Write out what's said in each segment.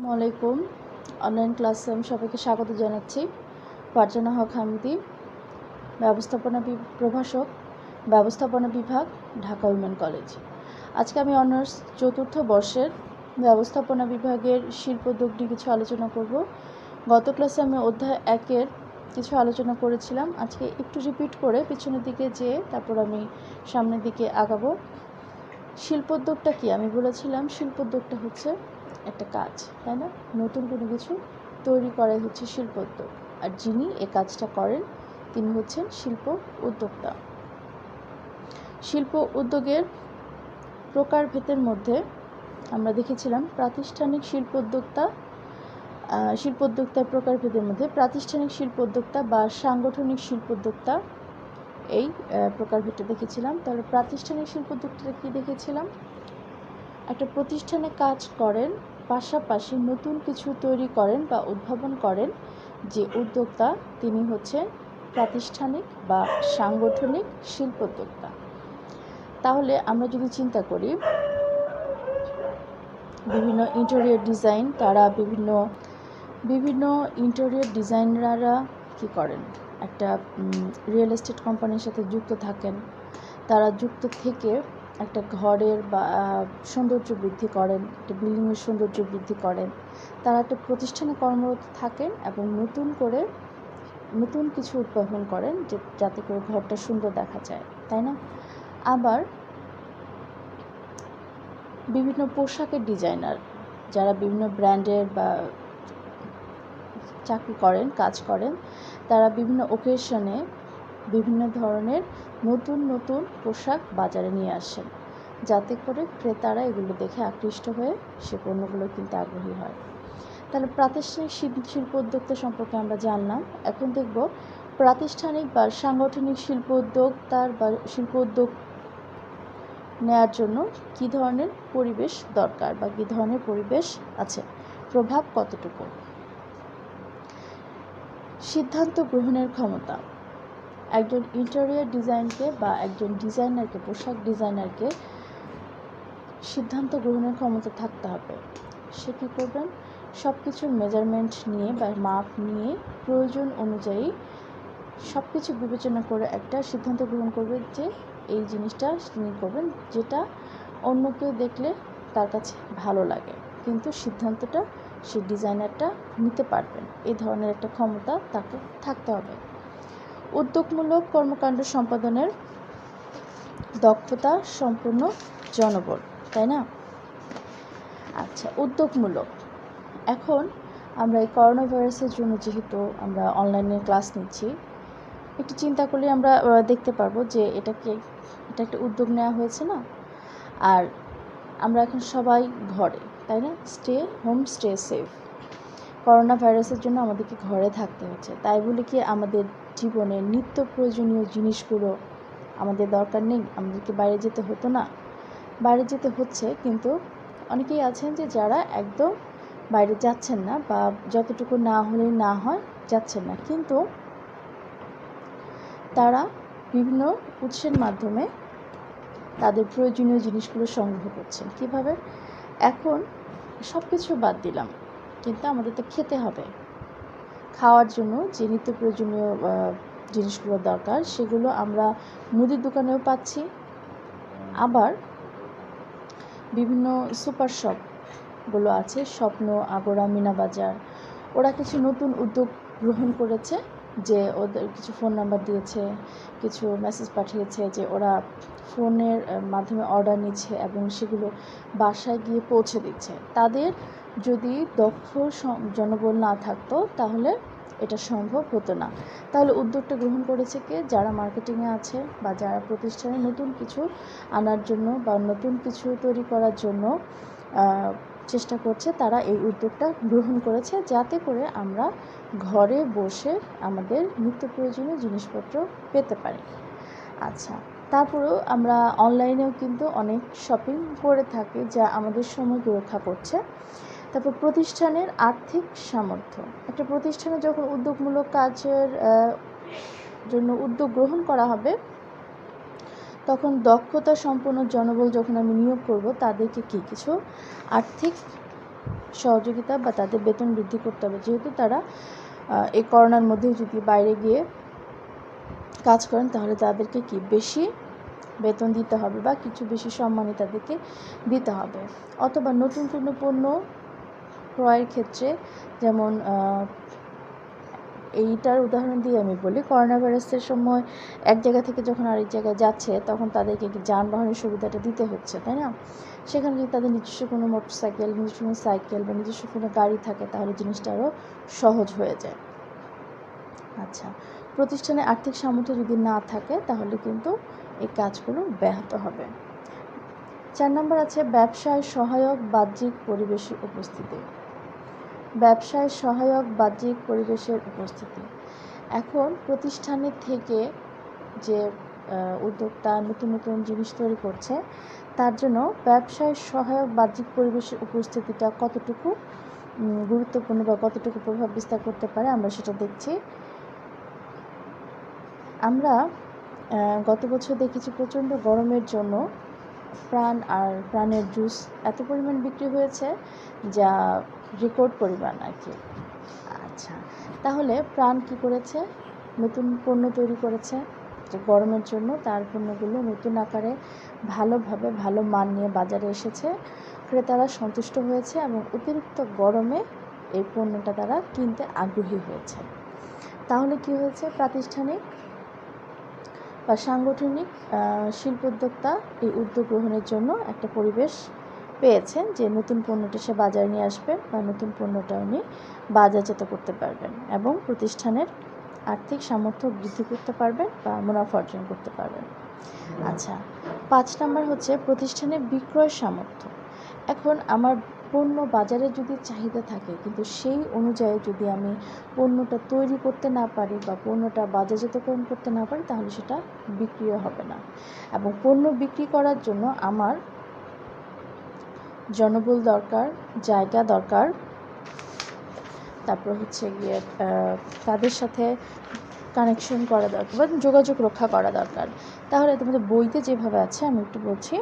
আসসালামু আলাইকুম। অনলাইন ক্লাসে আমি সবাইকে স্বাগত জানাচ্ছি। ফারজানা হক হামিদি, প্রভাষক, ব্যবস্থাপনা বিভাগ, ঢাকা উইমেন কলেজ। আজকে আমি অনার্স চতুর্থ বর্ষের ব্যবস্থাপনা বিভাগের শিল্পোদ্যোগ নিয়ে কিছু আলোচনা করব। গত ক্লাসে আমি অধ্যায় 1-এর কিছু আলোচনা করেছিলাম। আজকে একটু রিপিট করে পিছনের দিকে যেয়ে তারপর আমি সামনের দিকে আগাবো। শিল্পোদ্যোগটা কি? আমি বলেছিলাম শিল্পোদ্যোগটা হচ্ছে একটা কাজ, তাই না? নতুন কোনো কিছু তৈরি করাই হচ্ছে শিল্পোদ্যোগ, আর যিনি এই কাজটা করেন তিনি হচ্ছেন শিল্প উদ্যোক্তা। শিল্প উদ্যোগের প্রকারভেদের মধ্যে আমরা দেখেছিলাম প্রাতিষ্ঠানিক শিল্পোদ্যোক্তার প্রকারভেদের মধ্যে প্রাতিষ্ঠানিক শিল্পোদ্যোক্তা বা সাংগঠনিক শিল্পোদ্যোক্তা, এই প্রকারভেদটা দেখেছিলাম। তাহলে প্রাতিষ্ঠানিক শিল্পোদ্যোক্তাটা কী দেখেছিলাম? একটা প্রতিষ্ঠানে কাজ করেন, পাশাপাশি নতুন কিছু তৈরি করেন বা উদ্ভাবন করেন যে উদ্যোক্তা, তিনি হচ্ছেন প্রাতিষ্ঠানিক বা সাংগঠনিক শিল্পোদ্যোক্তা। তাহলে আমরা যদি চিন্তা করি, বিভিন্ন ইন্টেরিয়র ডিজাইন, তারা বিভিন্ন ইন্টেরিয়র ডিজাইনাররা কী করেন? একটা রিয়েল এস্টেট কোম্পানির সাথে যুক্ত থাকেন। তারা যুক্ত থেকে একটা ঘরের বা সৌন্দর্য বৃদ্ধি করেন, একটা বিল্ডিংয়ের সৌন্দর্য বৃদ্ধি করেন। তারা একটা প্রতিষ্ঠানে কর্মরত থাকেন এবং নতুন কিছু উদ্ভাবন করেন যাতে করে ঘরটা সুন্দর দেখা যায়, তাই না? আবার বিভিন্ন পোশাকের ডিজাইনার, যারা বিভিন্ন ব্র্যান্ডের বা কাজ করেন, তারা বিভিন্ন ওকেশনে বিভিন্ন ধরনের নতুন পোশাক বাজারে নিয়ে আসেন, যাতে করে ক্রেতারা এগুলো দেখে আকৃষ্ট হয়ে সে পণ্যগুলো কিনতে আগ্রহী হয়। তাহলে প্রাতিষ্ঠানিক শিল্পোদ্যোক্তা সম্পর্কে আমরা জানলাম। এখন দেখব প্রাতিষ্ঠানিক বা সাংগঠনিক শিল্পোদ্যোক্তার বা শিল্পোদ্যোগ নেওয়ার জন্য কী ধরনের পরিবেশ দরকার বা কী ধরনের পরিবেশ আছে, প্রভাব কতটুকু। সিদ্ধান্ত গ্রহণের ক্ষমতা। একজন ইন্টেরিয়র ডিজাইনকে বা একজন ডিজাইনারকে, পোশাক ডিজাইনারকে সিদ্ধান্ত গ্রহণের ক্ষমতা থাকতে হবে। সে কী করবেন? সব কিছুর মেজারমেন্ট নিয়ে বা মাপ নিয়ে প্রয়োজন অনুযায়ী সব কিছু বিবেচনা করে একটা সিদ্ধান্ত গ্রহণ করবে যে এই জিনিসটা তিনি করবেন, যেটা অন্য কেউ দেখলে তার কাছে ভালো লাগে, কিন্তু সিদ্ধান্তটা সেই ডিজাইনারটা নিতে পারবেন। এই ধরনের একটা ক্ষমতা তাকে থাকতে হবে। উদ্যোগমূলক কর্মকাণ্ড সম্পাদনের দক্ষতা সম্পন্ন জনবল, তাই না? আচ্ছা, উদ্যোগমূলক। এখন আমরা এই করোনা ভাইরাসের জন্য যেহেতু আমরা অনলাইনে ক্লাস নিচ্ছি, একটু চিন্তা করলে আমরা দেখতে পারবো যে এটা একটা উদ্যোগ নেওয়া হয়েছে না? আর আমরা এখন সবাই ঘরে, তাই না? Stay safe. করোনা ভাইরাসের জন্য আমাদেরকে ঘরে থাকতে হচ্ছে। তাই বলে কি আমাদের জীবনের নিত্য প্রয়োজনীয় জিনিসগুলো আমাদের দরকার নেই? আমাদেরকে বাইরে যেতে হতো না? বাইরে যেতে হচ্ছে, কিন্তু অনেকেই আছেন যে যারা একদম বাইরে যাচ্ছেন না, বা যতটুকু না হলেই না হয় যাচ্ছেন না, কিন্তু তারা বিভিন্ন উৎসের মাধ্যমে তাদের প্রয়োজনীয় জিনিসগুলো সংগ্রহ করছেন। কিভাবে? এখন সব কিছু বাদ দিলাম, কিন্তু আমাদের তো খেতে হবে। খাওয়ার জন্য যে নিত্য প্রয়োজনীয় জিনিসগুলো দরকার, সেগুলো আমরা মুদির দোকানেও পাচ্ছি। আবার বিভিন্ন সুপার শপগুলো আছে, স্বপ্ন, আগোরা, মিনা বাজার, ওরা কিছু নতুন উদ্যোগ গ্রহণ করেছে, যে ওদের কিছু ফোন নাম্বার দিয়েছে, কিছু মেসেজ পাঠিয়েছে যে ওরা ফোনের মাধ্যমে অর্ডার নিচ্ছে এবং সেগুলো বাসায় গিয়ে পৌঁছে দিচ্ছে। তাদের যদি দক্ষ জনবল না থাকতো তাহলে এটা সম্ভব হতো না। তাহলে উদ্যোগটা গ্রহণ করেছে কে? যারা মার্কেটিংয়ে আছে বা যারা প্রতিষ্ঠানে নতুন কিছু আনার জন্য বা নতুন কিছু তৈরি করার জন্য চেষ্টা করছে, তারা এই উদ্যোগটা গ্রহণ করেছে, যাতে করে আমরা ঘরে বসে আমাদের নিত্য প্রয়োজনীয় জিনিসপত্র পেতে পারি। আচ্ছা, তারপরেও আমরা অনলাইনেও কিন্তু অনেক শপিং করে থাকি, যা আমাদের সময়কে রক্ষা করছে। তারপর প্রতিষ্ঠানের আর্থিক সামর্থ্য। একটা প্রতিষ্ঠানে যখন উদ্যোগমূলক কাজের জন্য উদ্যোগ গ্রহণ করা হবে, তখন দক্ষতা সম্পন্ন জনবল যখন আমি নিয়োগ করব, তাদেরকে কিছু আর্থিক সহযোগিতা বা তাদের বেতন বৃদ্ধি করতে হবে, যেহেতু তারা এই করোনার মধ্যেও যদি বাইরে গিয়ে কাজ করেন তাহলে তাদেরকে কি বেশি বেতন দিতে হবে বা কিছু বেশি সম্মানই তাদেরকে দিতে হবে। অথবা নতুন কোনো পণ্য ক্রয়ের ক্ষেত্রে, যেমন এইটার উদাহরণ দিয়ে আমি বলি, করোনা ভাইরাসের সময় এক জায়গা থেকে যখন আরেক জায়গায় যাচ্ছে তখন তাদেরকে কি যানবাহনের সুবিধাটা দিতে হচ্ছে, তাই না? সেখানে যদি তাদের নিজস্ব কোনো মোটরসাইকেল, নিজস্ব কোনো সাইকেল বা নিজস্ব কোনো গাড়ি থাকে তাহলে জিনিসটা আরও সহজ হয়ে যায়। আচ্ছা, প্রতিষ্ঠানে আর্থিক সামর্থ্য যদি না থাকে তাহলে কিন্তু এই কাজগুলো ব্যাহত হবে। 4 নম্বর আছে ব্যবসায় সহায়ক বাহ্যিক পরিবেশের উপস্থিতি। ব্যবসায় সহায়ক বাহ্যিক পরিবেশের উপস্থিতি। এখন প্রতিষ্ঠানের থেকে যে উদ্যোক্তা নতুন নতুন জিনিস তৈরি করছে তার জন্য ব্যবসায় সহায়ক বাহ্যিক পরিবেশের উপস্থিতিটা কতটুকু গুরুত্বপূর্ণ বা কতটুকু প্রভাব বিস্তার করতে পারে আমরা সেটা দেখছি। আমরা গত বছর দেখেছি প্রচণ্ড গরমের জন্য প্রাণের জুস এত পরিমাণ বিক্রি হয়েছে যা রেকর্ড পরিমাণ আর কি। আচ্ছা, তাহলে প্রাণ কি করেছে? নতুন পণ্য তৈরি করেছে যে গরমের জন্য, তার পণ্যগুলো নতুন আকারে ভালোভাবে ভালো মান নিয়ে বাজারে এসেছে, ক্রেতারা সন্তুষ্ট হয়েছে এবং অতিরিক্ত গরমে এই পণ্যটা তারা কিনতে আগ্রহী হয়েছে। তাহলে কি হয়েছে? প্রাতিষ্ঠানিক বা সাংগঠনিক শিল্পোদ্যোক্তা এই উদ্যোগ গ্রহণের জন্য একটা পরিবেশ পেয়েছেন যে নতুন পণ্যটা সে বাজারে নিয়ে আসবে বা নতুন পণ্যটা উনি বাজারজাত করতে পারবেন এবং প্রতিষ্ঠানের আর্থিক সামর্থ্য বৃদ্ধি করতে পারবেন বা মুনাফা অর্জন করতে পারবেন। আচ্ছা, 5 নম্বর হচ্ছে প্রতিষ্ঠানের বিক্রয় সামর্থ্য। এখন আমার পণ্য বাজারে যদি চাহিদা থাকে কিন্তু সেই অনুযায়ী যদি আমি পণ্যটা তৈরি করতে না পারি বা পণ্যটা বাজারজাতকরণ করতে না পারি তাহলে সেটা বিক্রিও হবে না। এবং পণ্য বিক্রি করার জন্য আমার জনবল দরকার, জায়গা দরকার, তারপর হচ্ছে গিয়ে তাদের সাথে কানেকশন করা দরকার বা যোগাযোগ রক্ষা করা দরকার। তাহলে তোমাদের বইতে যেভাবে আছে আমি একটু বলছি।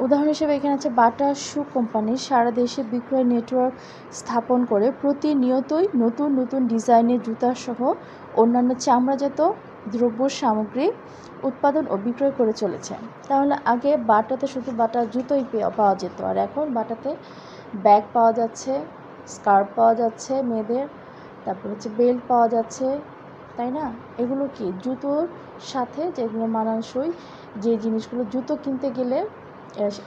উদাহরণ হিসেবে এখানে আছে বাটা শু কোম্পানি সারা দেশে বিক্রয় নেটওয়ার্ক স্থাপন করে প্রতিনিয়তই নতুন নতুন ডিজাইনের জুতাসহ অন্যান্য চামড়াজাত দ্রব্য সামগ্রী উৎপাদন ও বিক্রয় করে চলেছে। তাহলে আগে বাটাতে শুধু বাটা জুতোই পাওয়া যেত, আর এখন বাটাতে ব্যাগ পাওয়া যাচ্ছে, স্কার্ফ পাওয়া যাচ্ছে মেয়েদের, তারপর হচ্ছে বেল্ট পাওয়া যাচ্ছে, তাই না? এগুলো কি জুতোর সাথে যেগুলো মানানসই, যে জিনিসগুলো জুতো কিনতে গেলে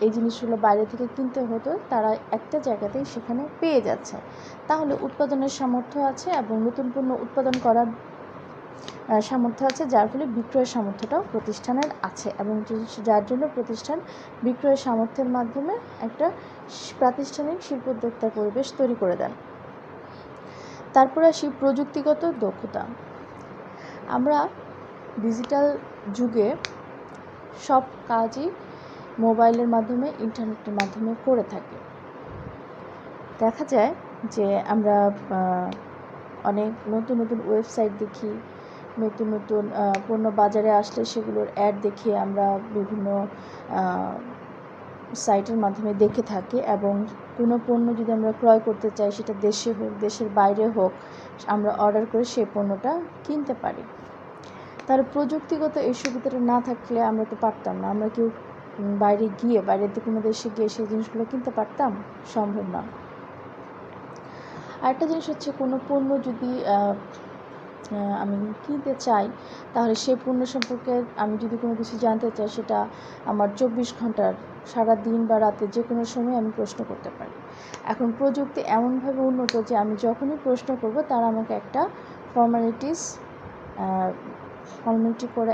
এই জিনিসগুলো বাইরে থেকে কিনতে হতো তারা একটা জায়গাতেই সেখানে পেয়ে যাচ্ছে। তাহলে উৎপাদনের সামর্থ্য আছে এবং নতুন পণ্য উৎপাদন করার সামর্থ্য আছে, যার ফলে বিক্রয়ের সামর্থ্যটাও প্রতিষ্ঠানের আছে এবং যার জন্য প্রতিষ্ঠান বিক্রয়ের সামর্থ্যের মাধ্যমে একটা প্রাতিষ্ঠানিক শিল্পোদ্যোক্তার পরিবেশ তৈরি করে দেন। তারপর আসি প্রযুক্তিগত দক্ষতা। আমরা ডিজিটাল যুগে সব কাজই মোবাইলের মাধ্যমে, ইন্টারনেটের মাধ্যমে করে থাকি। দেখা যায় যে আমরা অনেক নতুন নতুন ওয়েবসাইট দেখি, নতুন নতুন পণ্য বাজারে আসলে সেগুলোর অ্যাড দেখি আমরা বিভিন্ন সাইটের মাধ্যমে দেখে থাকি এবং কোনো পণ্য যদি আমরা ক্রয় করতে চাই সেটা দেশে হোক দেশের বাইরে হোক আমরা অর্ডার করে সেই পণ্যটা কিনতে পারি। তার প্রযুক্তিগত এই সুবিধাটা না থাকলে আমরা তো পারতাম না, আমরা কেউ বাইরেতে কোনো দেশে গিয়ে সেই জিনিসগুলো কিনতে পারতাম? সম্ভব না। আরেকটা জিনিস হচ্ছে কোনো পণ্য যদি আমি কিনতে চাই তাহলে সেই পণ্য সম্পর্কে আমি যদি কোনো কিছু জানতে চাই সেটা আমার 24 ঘন্টার সারা দিন বা রাতে যে কোনো সময় আমি প্রশ্ন করতে পারি। এখন প্রযুক্তি এমনভাবে উন্নত যে আমি যখনই প্রশ্ন করব তারা আমাকে একটা ফর্মালিটি করে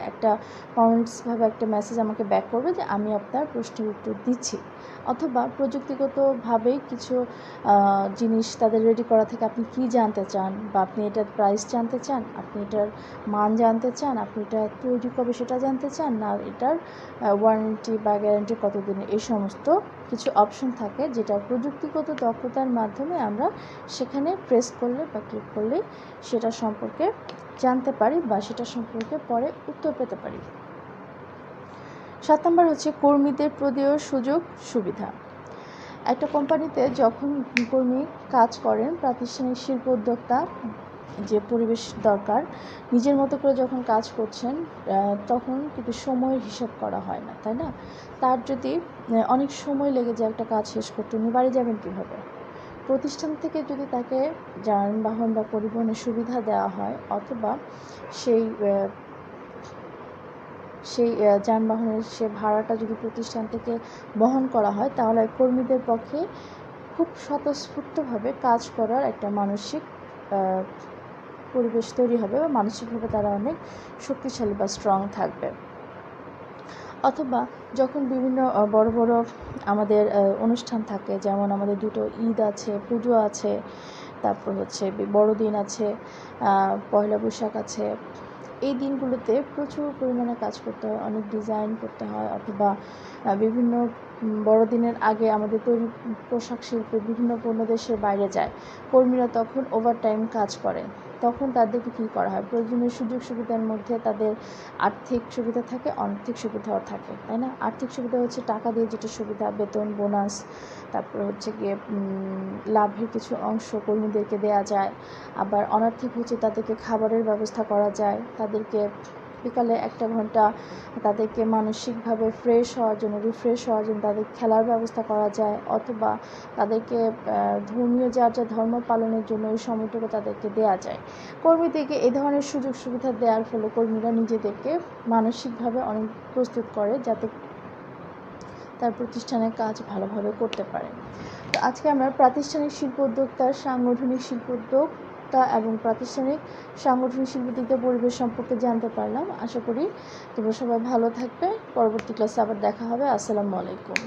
ফর্মালিটিসভাবে একটা মেসেজ আমাকে ব্যাক করবে যে আমি আপনার প্রশ্নের উত্তর দিচ্ছি। অথবা প্রযুক্তিগতভাবেই কিছু জিনিস তাদের রেডি করা থেকে আপনি কি জানতে চান বা আপনি এটার প্রাইস জানতে চান, আপনি এটার মান জানতে চান, আপনি এটা তৈরি কবে সেটা জানতে চান, না এটার ওয়ারেন্টি বা গ্যারান্টি কতদিনের, এই সমস্ত কিছু অপশন থাকে যেটা প্রযুক্তিগত দক্ষতার মাধ্যমে আমরা সেখানে প্রেস করলে বা ক্লিক করলে সেটা সম্পর্কে জানতে পারি বা সেটা সম্পর্কে পরে উত্তর পেতে পারি। 7 নম্বর হচ্ছে কর্মীদের প্রদেয় সুযোগ সুবিধা। একটা কোম্পানিতে যখন কর্মী কাজ করেন, প্রাতিষ্ঠানিক শিল্প উদ্যোক্তা যে পরিবেশ দরকার, নিজের মতো করে যখন কাজ করছেন তখন কিন্তু সময়ের হিসাব করা হয় না, তাই না? তার যদি অনেক সময় লেগে যায় একটা কাজ শেষ করতে, উনি বাড়ি যাবেন কীভাবে? প্রতিষ্ঠান থেকে যদি তাকে যানবাহন বা পরিবহনের সুবিধা দেওয়া হয়, অথবা সেই যানবাহনের সে ভাড়াটা যদি প্রতিষ্ঠান থেকে বহন করা হয়, তাহলে কর্মীদের পক্ষে খুব স্বতঃস্ফূর্তভাবে কাজ করার একটা মানসিক পরিবেশ তৈরি হবে, বা মানসিকভাবে তারা অনেক শক্তিশালী বা স্ট্রং থাকবে। অথবা যখন বিভিন্ন বড় বড় আমাদের অনুষ্ঠান থাকে, যেমন আমাদের দুটো ঈদ আছে, পুজো আছে, তারপর হচ্ছে বড়দিন আছে, পয়লা বৈশাখ আছে, এই দিনগুলোতে প্রচুর পরিমাণে কাজ করতে হয়, অনেক ডিজাইন করতে হয়, অথবা বিভিন্ন বড়দিনের আগে আমাদের তৈরি পোশাক শিল্পে বিভিন্ন পণ্য দেশের বাইরে যায়, কর্মীরা তখন ওভারটাইম কাজ করে। তখন তাদেরকে কী করা হয়? প্রয়োজনীয় সুযোগ সুবিধার মধ্যে তাদের আর্থিক সুবিধা থাকে, অনৈতিক সুবিধাও থাকে, তাই না? আর্থিক সুবিধা হচ্ছে টাকা দিয়ে যেটা সুবিধা, বেতন, বোনাস, তারপর হচ্ছে গিয়ে লাভের কিছু অংশ কর্মীদেরকে দেয়া যায়। আবার অনার্থিক হচ্ছে তাদেরকে খাবারের ব্যবস্থা করা যায়, তাদেরকে বিকালে 1 ঘন্টা তাদেরকে মানসিকভাবে ফ্রেশ হওয়ার জন্য, রিফ্রেশ হওয়ার জন্য তাদের খেলার ব্যবস্থা করা যায়, অথবা তাদেরকে ধর্মীয় যার যা ধর্ম পালনের জন্য ওই সময়টুকু তাদেরকে দেয়া যায়। কর্মীদেরকে এই ধরনের সুযোগ সুবিধা দেওয়ার ফলে কর্মীরা নিজেদেরকে মানসিকভাবে অনেক প্রস্তুত করে, যাতে তার প্রতিষ্ঠানের কাজ ভালোভাবে করতে পারে। তো আজকে আমরা প্রাতিষ্ঠানিক শিল্প উদ্যোক্তার সাংগঠনিক শিল্প উদ্যোক্তা এবং প্রাতিষ্ঠানিক সাংগঠনিক শিল্প উদ্যোক্তা পরিবেশ সম্পর্কে জানতে পারলাম। আশা করি তোমরা সবাই ভালো থাকবে। পরবর্তী ক্লাসে আবার দেখা হবে। আসসালামু আলাইকুম।